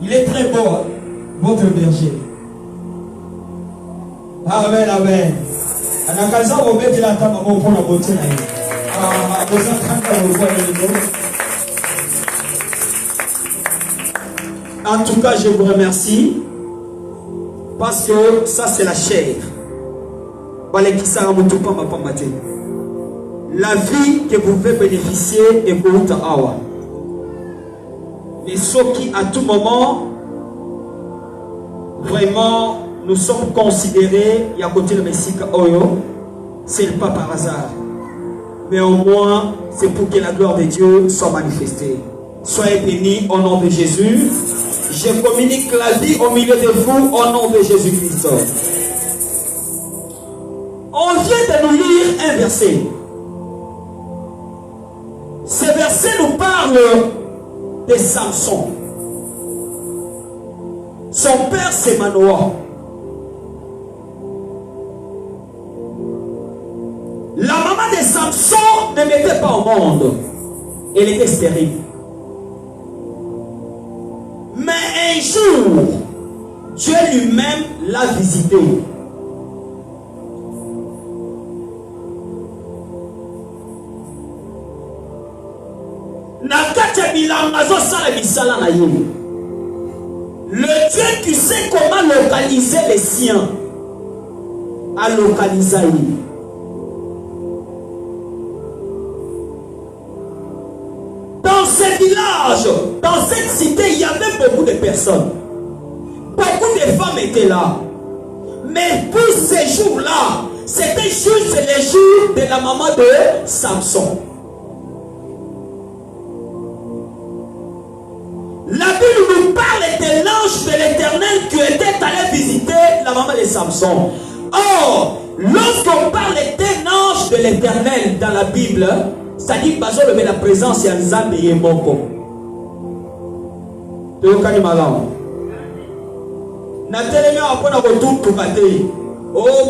Il est très beau, hein, votre berger. Amen, amen. En tout cas, je vous remercie parce que ça c'est la chair. La vie que vous pouvez bénéficier est pour Awa. Mais ce qui à tout moment, vraiment, nous sommes considérés, il y a côté de Messika Oyo, c'est pas par hasard. Mais au moins, c'est pour que la gloire de Dieu soit manifestée. Soyez bénis au nom de Jésus. Je communique la vie au milieu de vous au nom de Jésus-Christ. On vient de nous lire un verset. Ce verset nous parle de Samson. Son père c'est Manoah. La maman de Samson ne mettait pas au monde. Elle était stérile. Mais un jour, Dieu lui-même l'a visité. Le Dieu qui sait comment localiser les siens a localisé. Dans ce village, dans cette cité, il y avait beaucoup de personnes. Beaucoup de femmes étaient là. Mais pour ces jours-là, c'était juste les jours de la maman de Samson. La Bible nous parle de l'ange de l'Éternel qui était allé visiter la maman de Samson. Or, lorsqu'on parle d'un ange de l'Éternel dans la Bible, c'est-à-dire que la présence est en Zambie et Moko. Oh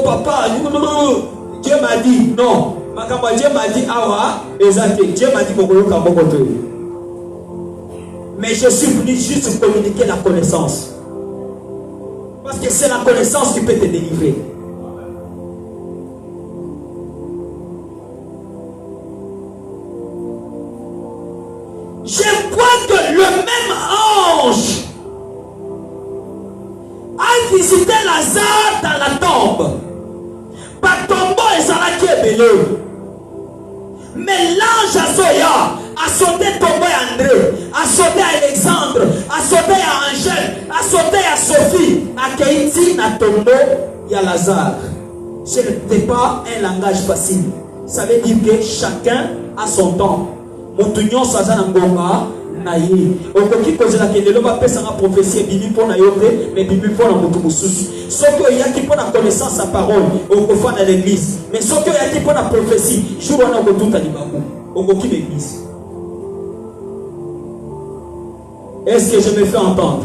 papa, Dieu m'a dit non. Dieu m'a dit awa, Dieu m'a dit mais je suis venu juste communiquer la connaissance. Parce que c'est la connaissance qui peut te délivrer. Je crois que le même ange a visité Lazare dans la tombe. Par tombeau et Zalaki est belé. Mais l'ange a sauté tombeau à André, a sauté à Alexandre, a sauté à Angèle, a sauté à Sophie, à Keïti, à tombeau, il y a Lazare. Ce n'était pas un langage facile. Ça veut dire que chacun a son temps. Moutunion Sazan Ngonga, Naïe. Okoki Kozela Kendelo va passer en prophétie, Bibi pour Nayote, mais Bibi pour la Moutumususu. Sauf qu'il y a qui prend la connaissance à parole, au fan à l'église. Mais sauf qu'il y a qui prend la prophétie, jour où on a tout à l'Ibakou, Okoki l'église. Est-ce que je me fais entendre?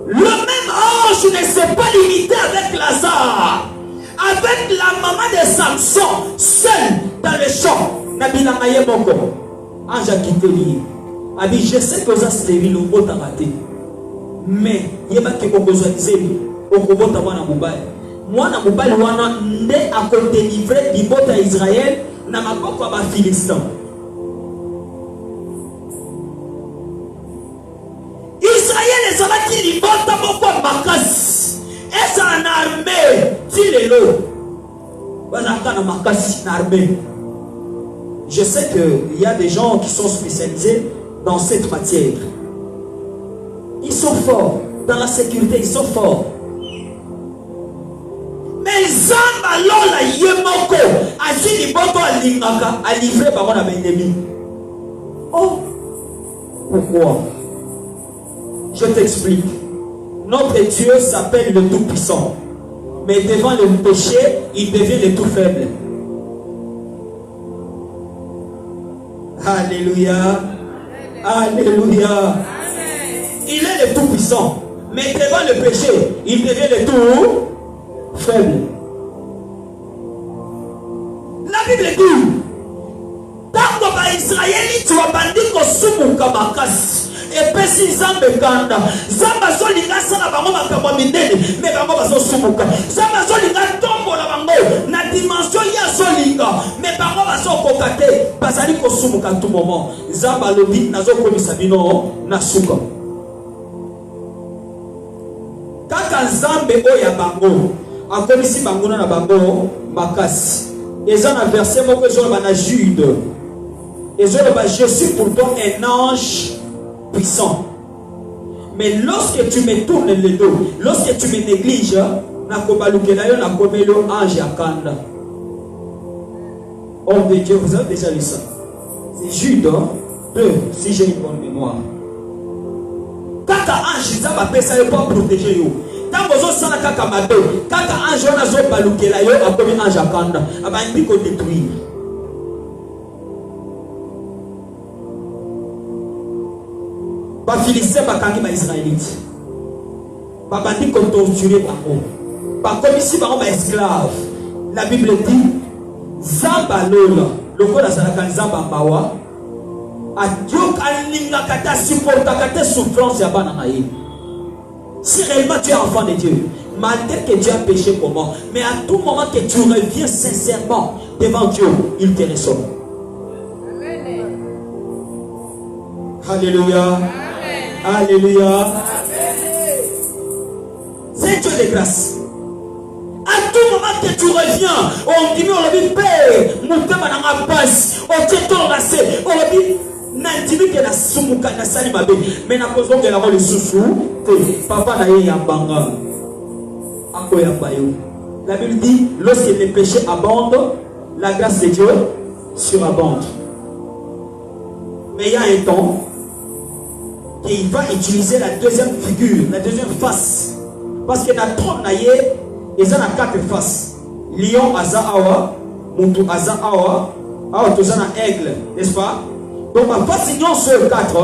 Le même ange ne s'est pas limité avec Lazare, avec la maman de Samson, seule dans le champ. Nabila Maye Moko, ange a quitté l'île. A dit, je sais que vous avez stérile au bout de mais il y a qui ont besoin de zéro au bout de Moubaï. Moi, na Moubaï, wana nde a délivré du bot à Israël, na ma papa va Philistin. Israël est là qui lui bota beaucoup de makas. Et ça en armée, dis-le. Je sais qu'il y a des gens qui sont spécialisés dans cette matière. Ils sont forts. Dans la sécurité, ils sont forts. Mais Zamba Lola Yemoko a dit les bons à livrer par mon ennemi. Oh, pourquoi? Je t'explique. Notre Dieu s'appelle le Tout-Puissant. Mais devant le péché, il devient le tout faible. Alléluia. Alléluia. Il est le Tout-Puissant. Mais devant le péché, il devient le tout faible. La Bible dit, Israël, tu vas bandir ko sumuka makasi. Et puis si Zambé kanda, Zamba zolinga sala bango makambo minene, mais bango bazo sumuka. Zamba zolinga tombo la bango, na dimension ya zolinga, mais bango bazo kokate, bazali ko sumuka tout moment. Zamba lobi nazo komisa bino na suka. Kaka Zambé oya bango, akomisi bango na bango makasi. Et dans le verset moko ezoloba Jude. Ezoloba je suis pourtant un ange puissant. Mais lorsque tu me tournes le dos, lorsque tu me négliges, nakobalukela yo nakomelo ange akanda. Homme de Dieu, vous avez déjà lu ça. C'est Jude 2, si j'ai une bonne mémoire. Kaka ange ça va pesa yo pour protéger yo. Tant que vous avez kaka mabe, kaka ange on a zo balukela yo akomi ange akanda, abandi ko détruire. Ba Philistins bakangi ba Israélites. Ba bandi ko torturer bango. Ba komisi bango ba esclave. La Bible dit Zamba lola, lokola zalaka Zamba bawa. Adieu kalinga kata supporta kata souffrance ya bana naïe. Si réellement tu es enfant de Dieu, malgré que tu as péché comment, mais à tout moment que tu reviens sincèrement devant Dieu, il te ressort. Alléluia. Amen. Alléluia. Amen. C'est Dieu de grâce. À tout moment que tu reviens, on dit on le dit Père, mon thème dans ma passe, on tient ton rassé, on le dit. Nandimi ke na sumuka na sali mabe mais na kozonga la le susu papa na ye ya banga ako ya bayo. La Bible dit lorsque les péchés abondent, la grâce de Dieu surabonde. Mais il y a un temps qu'il va utiliser la deuxième figure, la deuxième face, parce que dans trône na ye ils ont 4 faces. Lion aza awa, muntu aza awa, awa tozana aigle, n'est-ce pas? Donc ma face lion sur 4,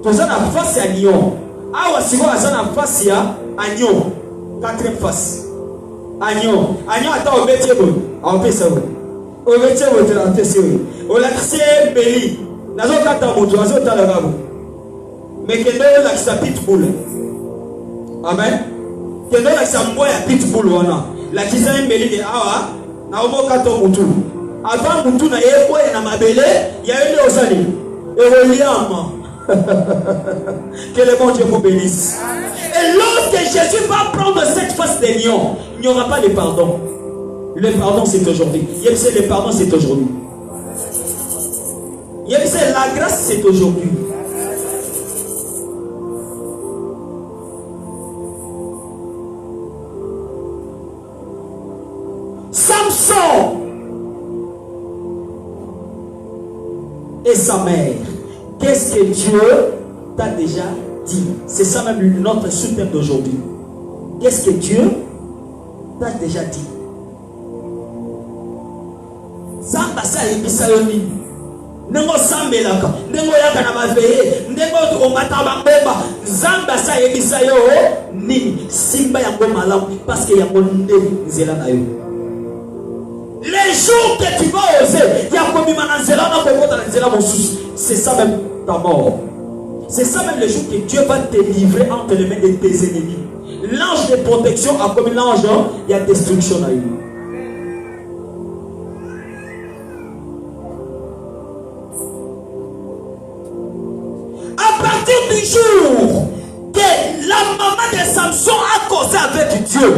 tu as la face à lion. Ah, si vous avez la face à agneau, 4e face. Agneau, agneau attends au métier bon. On fait ça. Au métier bon, tu as fait ça. On l'a créé belly. Nazo kata moto, nazo tala gabo. Mais que nous la sa pitbull. Amen. Que nous la sa moya pitbull wana. La kisa belly de awa, na omo kata moto. Avant mutu na yeko na mabele ya ele osali et William. Que le bon Dieu vous bénisse. Et lorsque Jésus va prendre cette face de lion, il n'y aura pas de pardon. Le pardon c'est aujourd'hui. Le pardon c'est aujourd'hui. La grâce c'est aujourd'hui. Samson et sa mère. Qu'est-ce que Dieu t'a déjà dit? C'est ça même notre sous-thème d'aujourd'hui. Qu'est-ce que Dieu t'a déjà dit? Zamba sa ebisa yo nini? Nengo sambelaka, nengo yaka na maveye, nengo omata bambomba. Zamba sa ebisa yo nini? Simba yango malamu parce que yango nde nzela na yo. Les jours que tu vas oser, c'est ça même ta mort. C'est ça même le jour que Dieu va te livrer entre les mains de tes ennemis. L'ange de protection a comme l'ange, il y a destruction à lui. À partir du jour que la maman de Samson a causé avec Dieu,